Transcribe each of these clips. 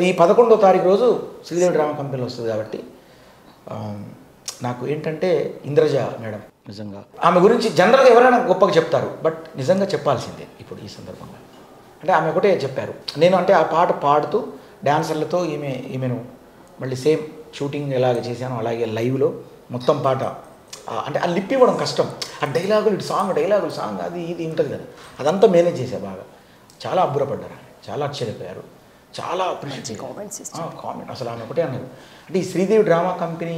ఈ 11వ తారీఖు రోజు శ్రీదేవి డ్రామా కంపెనీలో వస్తుంది కాబట్టి నాకు ఏంటంటే ఇంద్రజ మేడం నిజంగా ఆమె గురించి జనరల్గా ఎవరైనా గొప్పగా చెప్తారు, బట్ నిజంగా చెప్పాల్సిందే ఇప్పుడు ఈ సందర్భంగా. అంటే ఆమె ఒకటే చెప్పారు, నేను అంటే ఆ పాట పాడుతూ డ్యాన్సర్లతో ఈమెను మళ్ళీ సేమ్ షూటింగ్ ఎలాగ చేశానో అలాగే లైవ్లో మొత్తం పాట అంటే ఆ లిప్ ఇవ్వడం కష్టం, ఆ డైలాగులు సాంగ్ అది ఇది ఉంటుంది కదా, అదంతా మేనేజ్ చేశా బాగా. చాలా అబ్బురపడ్డారు, చాలా ఆశ్చర్యపోయారు, చాలా కామెంట్ అసలు ఆమె ఒకటే అన్నారు. అంటే ఈ శ్రీదేవి డ్రామా కంపెనీ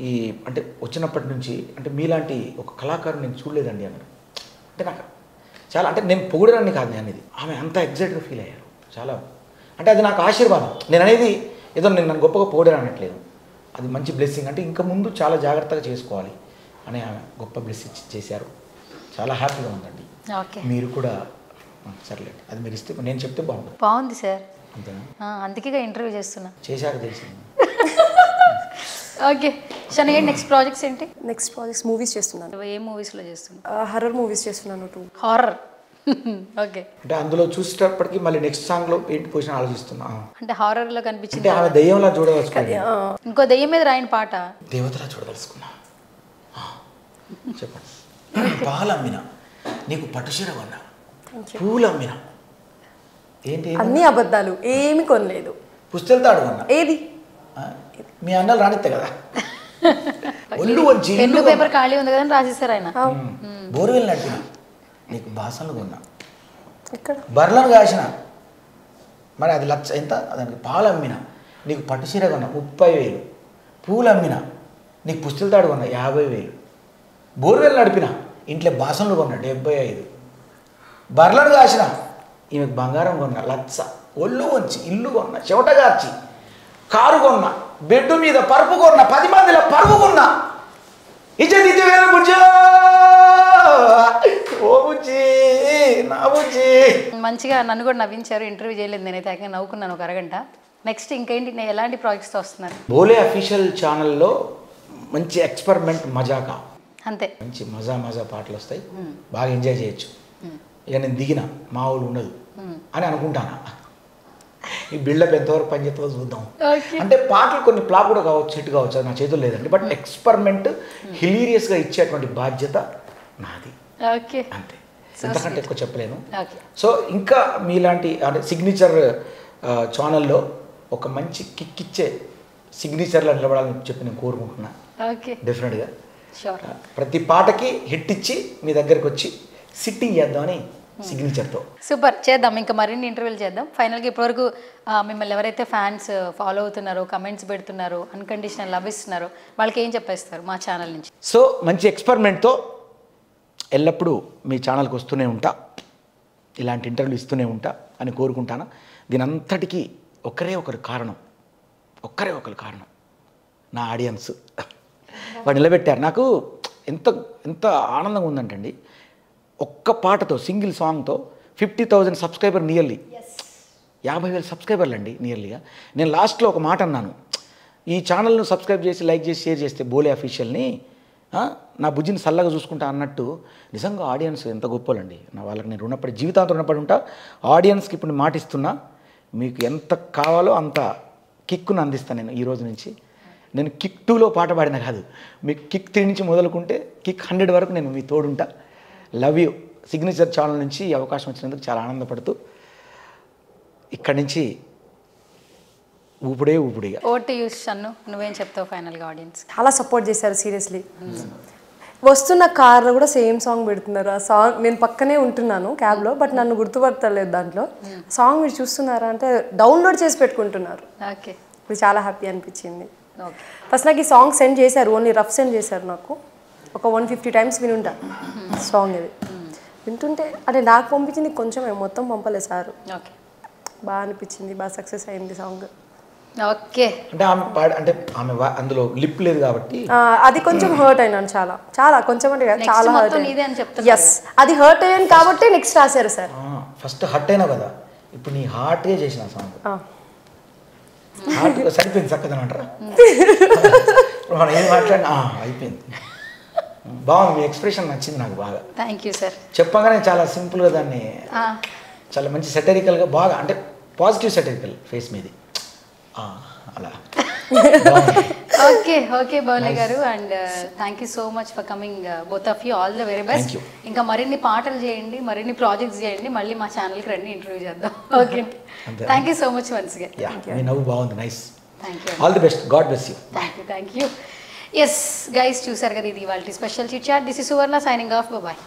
ఈ అంటే వచ్చినప్పటి నుంచి అంటే మీలాంటి ఒక కళాకారుని నేను చూడలేదండి అన్నారు. అంటే నాకు చాలా అంటే నేను పొగిడరాన్ని కాదు నేను అనేది, ఆమె అంత ఎగ్జైట్గా ఫీల్ అయ్యారు చాలా. అంటే అది నాకు ఆశీర్వాదం, నేను అనేది ఏదో నేను నన్ను గొప్పగా పొగిడాను అనట్లేదు, అది మంచి బ్లెస్సింగ్. అంటే ఇంకా ముందు చాలా జాగ్రత్తగా చేసుకోవాలి అని ఆమె గొప్ప బ్లెస్సింగ్ చేశారు. చాలా హ్యాపీగా ఉందండి. మీరు కూడా సర్లేదు, అది మీరు ఇస్తే నేను చెప్తే బాగుంది సార్. అంతేనా? అందుకే ఇంటర్వ్యూ చేస్తున్నా, చేశాక తెలిసింది. ఓకే శని, నెక్స్ట్ ప్రాజెక్ట్స్ ఏంటి? నెక్స్ట్ ప్రాజెక్ట్స్ మూవీస్ చేస్తున్నాను. ఏ మూవీస్లో చేస్తున్నా? హర్రర్ మూవీస్ చేస్తున్నాను, 2 హారర్. ఓకే, అంటే అందులో చూసేటప్పటికి మళ్ళీ నెక్స్ట్ సాంగ్లో ఏంటి పొజిషన్ ఆలోచిస్తున్నా. అంటే హారర్లో కనిపించింది, అంటే ఆమె దెయ్యంలా చూడదలుచుకున్నా, ఇంకో దెయ్యం మీద రాయని పాట దేవతలా చూడదలుచుకున్నా. చెప్పండి. పాలు అమ్మిన నీకు పట్టుచీర కొన్నా, పూలు అమ్మిన ఏంటి అన్ని అబద్ధాలు, ఏమి కొనలేదు. పుస్తెలు తాడు కొన్నా, ఏది మీ అన్నలు రానిస్తే కదా. ఒళ్ళు వచ్చి పెన్ను పేపర్ ఖాళీ ఉంది కదా అని రాసేసారు ఆయన. బోరువెల్ నడిపిన నీకు బాసనలు కొన్నా, ఇక్కడ బర్లను కాసిన మరి అది లక్ష ఎంత, దానికి పాలు అమ్మిన నీకు పట్టుచీర కొన్నా 30,000, పూలు అమ్మిన నీకు పుస్తెలు తాడు కొన్నా 50,000, బోరువెల్ నడిపిన ఇంట్లో బాసనలు కొన్నా 75, బర్లను కాసిన ఈమెకు బంగారం కొన్నా 1,00,000, ఒళ్ళు వంచి ఇల్లు కొన్నా, చెవటగార్చి కారు కొన్నా, బెడ్ మీద పరుపు కొన్నా, 10 మందిలో పరుపు కొన్నా, మంచిగా నన్ను కూడా నవ్వించారు. ఇంటర్వ్యూ చేయలేదు నేనైతే, నవ్వుకున్నాను ఒక అరగంట. నెక్స్ట్ ఇంకేంటి, నేను ఎలాంటి ప్రాజెక్ట్స్తో వస్తున్నాను? బోలే అఫీషియల్ ఛానల్లో మంచి ఎక్స్పెరిమెంట్ మజాకా, అంతే, మంచి మజా పాటలు వస్తాయి, బాగా ఎంజాయ్ చేయొచ్చు. ఇక నేను దిగిన మామూలు ఉండదు అని అనుకుంటాను. ఈ బిల్డప్ ఎంతవరకు పనిచేస్తుందో చూద్దాం. అంటే పాటలు కొన్ని ఫ్లాప్ కూడా కావచ్చు, హిట్ కావచ్చు, అది నా చేతులు లేదండి. బట్ ఎక్స్పెరిమెంట్ హిలీరియస్గా ఇచ్చేటువంటి బాధ్యత నాది, అంతే, ఎంతకంటే ఎక్కువ చెప్పలేను. సో ఇంకా మీలాంటి అంటే సిగ్నేచర్ ఛానల్లో ఒక మంచి కిక్ ఇచ్చే సిగ్నేచర్లో నిలబడాలని చెప్పి నేను కోరుకుంటున్నా. డెఫినెట్గా ప్రతి పాటకి హిట్ ఇచ్చి మీ దగ్గరికి వచ్చి సిట్టింగ్ చేద్దామని సిగ్నేచర్తో. సూపర్, చేద్దాం. ఇంకా మరిన్ని ఇంటర్వ్యూలు చేద్దాం. ఫైనల్గా ఇప్పటివరకు మిమ్మల్ని ఎవరైతే ఫ్యాన్స్ ఫాలో అవుతున్నారో, కమెంట్స్ పెడుతున్నారో, అన్కండిషనల్ లవ్ ఇస్తున్నారో వాళ్ళకి ఏం చెప్పేస్తారు మా ఛానల్ నుంచి? సో మంచి ఎక్స్పెరిమెంట్తో ఎల్లప్పుడూ మీ ఛానల్కి వస్తూనే ఉంటా, ఇలాంటి ఇంటర్వ్యూలు ఇస్తూనే ఉంటా అని కోరుకుంటాను. దీని అంతటికీ ఒకరు కారణం నా ఆడియన్స్. వాడు నిలబెట్టారు. నాకు ఎంత ఆనందంగా ఉందంటండి, ఒక్క పాటతో సింగిల్ సాంగ్తో 50,000 సబ్స్క్రైబర్, నియర్లీ 50,000 సబ్స్క్రైబర్లు అండి నియర్లీగా. నేను లాస్ట్లో ఒక మాట అన్నాను, ఈ ఛానల్ను సబ్స్క్రైబ్ చేసి లైక్ చేసి షేర్ చేస్తే బోలే అఫీషియల్ని నా బుజ్జిని సల్లగా చూసుకుంటా అన్నట్టు. నిజంగా ఆడియన్స్ ఎంత గొప్పలండి, నా వాళ్ళకి నేను జీవితాంతం రుణపడి ఉంటా. ఆడియన్స్కి ఇప్పుడు నేను మాటిస్తున్నా, మీకు ఎంత కావాలో అంత కిక్కును అందిస్తాను నేను ఈ రోజు నుంచి. నేను కిక్ 2లో పాట పాడిన కాదు, మీకు కిక్ 3 నుంచి మొదలుకుంటే కిక్ 100 వరకు నేను మీ తోడుంటా. Love you. సిగ్నేచర్ ఛానల్ నుంచి ఈ అవకాశం వచ్చినందుకు చాలా ఆనందపడుతూ ఇక్కడి నుంచి ఊపిడిగా. ఓటు యూస్ షన్ను, నువ్వేం చెప్తావు ఫైనల్గా ఆడియన్స్? చాలా సపోర్ట్ చేశారు సీరియస్లీ. వస్తున్న కార్లో కూడా సేమ్ సాంగ్ పెడుతున్నారు. ఆ సాంగ్ నేను పక్కనే ఉంటున్నాను క్యాబ్లో, బట్ నన్ను గుర్తుపడతలేదు దాంట్లో. సాంగ్ మీరు చూస్తున్నారా అంటే డౌన్లోడ్ చేసి పెట్టుకుంటున్నారు. ఓకే, ఇది చాలా హ్యాపీ అనిపించింది. ఫస్ట్ నాకు ఈ సాంగ్ సెండ్ చేశారు, ఓన్లీ రఫ్ సెండ్ చేశారు నాకు. ఒక 150 టైమ్స్ వినుంటా సాంగ్. ఇది వింటుంటే అంటే నాకు పంపించింది కొంచెం, మొత్తం పంపలేదు సార్. ఓకే, బాగా అనిపించింది, బాగా సక్సెస్ అయింది సాంగ్. ఓకే, అంటే ఆమె అందులో లిప్ లేదు కాబట్టి అది కొంచెం హర్ట్ అయినాను, చాలా కొంచెం అంటే చాలా హర్ట్. ఎస్, అది హర్ట్ అయ్యాను కాబట్టి నెక్స్ట్ రాశారు సార్. ఫస్ట్ హర్ట్ అయినా కదా, ఇప్పుడు నీ హార్ట్గా చేసిన సాంగ్ సరిపోయింది, చక్కదని అంటారా? మనం ఏం మాట్లాడినా అయిపోయింది. బాగుంది, మీ ఎక్స్ప్రెషన్ నచ్చింది నాకు బాగా. Thank you sir. చెప్పగానే చాలా సింపుల్గా దాన్ని చాలా మంచి సెటరికల్గా బాగా, అంటే పాజిటివ్ సెటరికల్ ఫేస్ మీది. అలా ఓకే బాలయ్య గారు, and thank you so much for coming both of you. All the very best. Thank you. ఇంకా మరిన్ని పాటలు చేయండి, మరిన్ని ప్రాజెక్ట్స్ చేయండి, మళ్ళీ మా ఛానల్కి రండి, ఇంటర్వ్యూ చేద్దాం. Okay, thank you so much once again. మీ నవ్వు బాగుంది, nice. Thank you. All the best, god bless you. Thank you. Yes guys, చూసారు కదా, ఇది ఇవాళ special chit chat. This is Suvarna signing off. Bye.